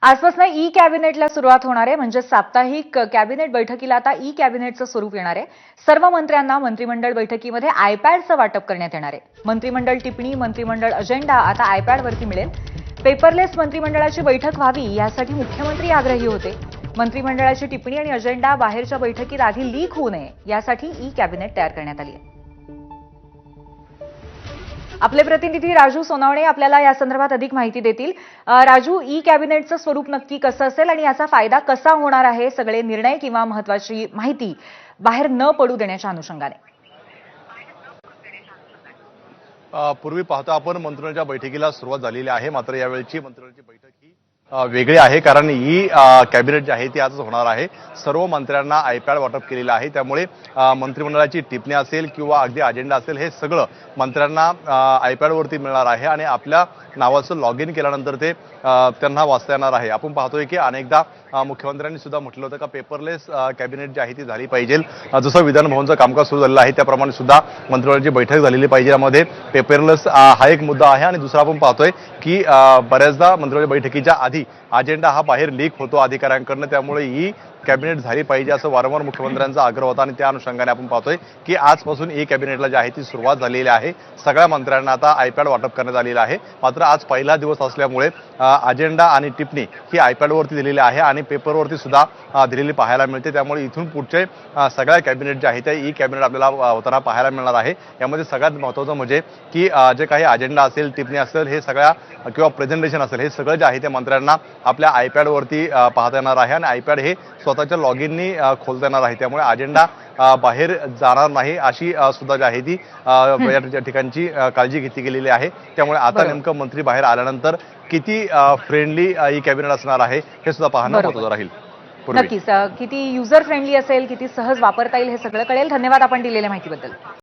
आजपासून ई कॅबिनेटला सुरुवात होणार आहे. म्हणजे साप्ताहिक कॅबिनेट बैठकीला आता ई कॅबिनेटचं स्वरूप येणार आहे. सर्व मंत्र्यांना मंत्रिमंडळ बैठकीमध्ये आयपॅडचं वाटप करण्यात येणार आहे. मंत्रिमंडळ टिप्पणी, मंत्रिमंडळ अजेंडा आता आयपॅडवरती मिळेल. पेपरलेस मंत्रिमंडळाची बैठक व्हावी यासाठी मुख्यमंत्री आग्रही होते. मंत्रिमंडळाची टिप्पणी आणि अजेंडा बाहेरच्या बैठकीत आधी लीक होऊ नये यासाठी ई कॅबिनेट तयार करण्यात आली आहे. आपले प्रतिनिधी राजू सोनावणे आपल्याला या संदर्भात अधिक माहिती देतील. राजू, ई कॅबिनेटचं स्वरूप नक्की कसं असेल आणि याचा फायदा कसा होणार आहे? सगळे निर्णय किंवा महत्वाची माहिती बाहेर न पडू देण्याच्या अनुषंगाने. पूर्वी पाहतो आपण मंत्रिमंडळाच्या बैठकीला सुरुवात झालेली आहे. मात्र यावेळची मंत्रिमंडळाची बैठक ही वेगळी आहे, कारण ही कॅबिनेट जी आहे ती आजच होणार आहे. सर्व मंत्र्यांना आयपॅड वाटप केलेलं आहे. त्यामुळे मंत्रिमंडळाची टिप्पणी असेल किंवा अगदी अजेंडा असेल हे सगळं मंत्र्यांना आयपॅडवरती मिळणार आहे आणि आपल्या नावाचं लॉग इन केल्यानंतर ते त्यांना वाचता येणार आहे. आपण पाहतोय की अनेकदा मुख्यमंत्र्यांनी सुद्धा म्हटलं होतं का पेपरलेस कॅबिनेट जी आहे ती झाली पाहिजे. जसं विधान भवनचं कामकाज सुरू झालेलं आहे त्याप्रमाणे सुद्धा मंत्रिमंडळाची बैठक झालेली पाहिजे. यामध्ये पेपरलेस हा एक मुद्दा आहे आणि दुसरा आपण पाहतोय की बऱ्याचदा मंत्रिमंडळ बैठकीच्या आधी अजेंडा हा बाहेर लीक होतो अधिकाऱ्यांकडनं. त्यामुळे ही कॅबिनेट झाली पाहिजे असं वारंवार मुख्यमंत्र्यांचा आग्रह होता आणि त्या अनुषंगाने आपण पाहतोय की आजपासून ई कॅबिनेटला जी आहे ती सुरुवात झालेली आहे. सगळ्या मंत्र्यांना आता आयपॅड वाटप करण्यात आलेलं आहे. मात्र आज पहिला दिवस असल्यामुळे अजेंडा आणि टिप्पणी ही आयपॅडवरती दिलेली आहे आणि पेपरवरती सुद्धा दिलेली पाहायला मिळते. त्यामुळे इथून पुढचे सगळ्या कॅबिनेट जे आहे त्या ई कॅबिनेट आपल्याला होताना पाहायला मिळणार आहे. यामध्ये सगळ्यात महत्त्वाचं म्हणजे की जे काही अजेंडा असेल, टिप्पणी असेल, हे सगळ्या किंवा प्रेझेंटेशन असेल, हे सगळं जे आहे ते मंत्र्यांना आपल्या आयपॅडवरती पाहता येणार आहे आणि आयपॅड हे स्वतःच्या लॉग इननी खोलता येणार आहे. त्यामुळे अजेंडा बाहेर जाणार नाही अशी सुद्धा जी आहे ती या ठिकाणची काळजी घेतली गेलेली आहे. त्यामुळे आता नेमकं मंत्री बाहेर आल्यानंतर किती फ्रेंडली ई कॅबिनेट असणार आहे हे सुद्धा पाहणं महत्त्वाचं राहील. नक्कीच किती युजर फ्रेंडली असेल, किती सहज वापरता येईल हे सगळं कळेल. धन्यवाद आपण दिलेल्या माहितीबद्दल.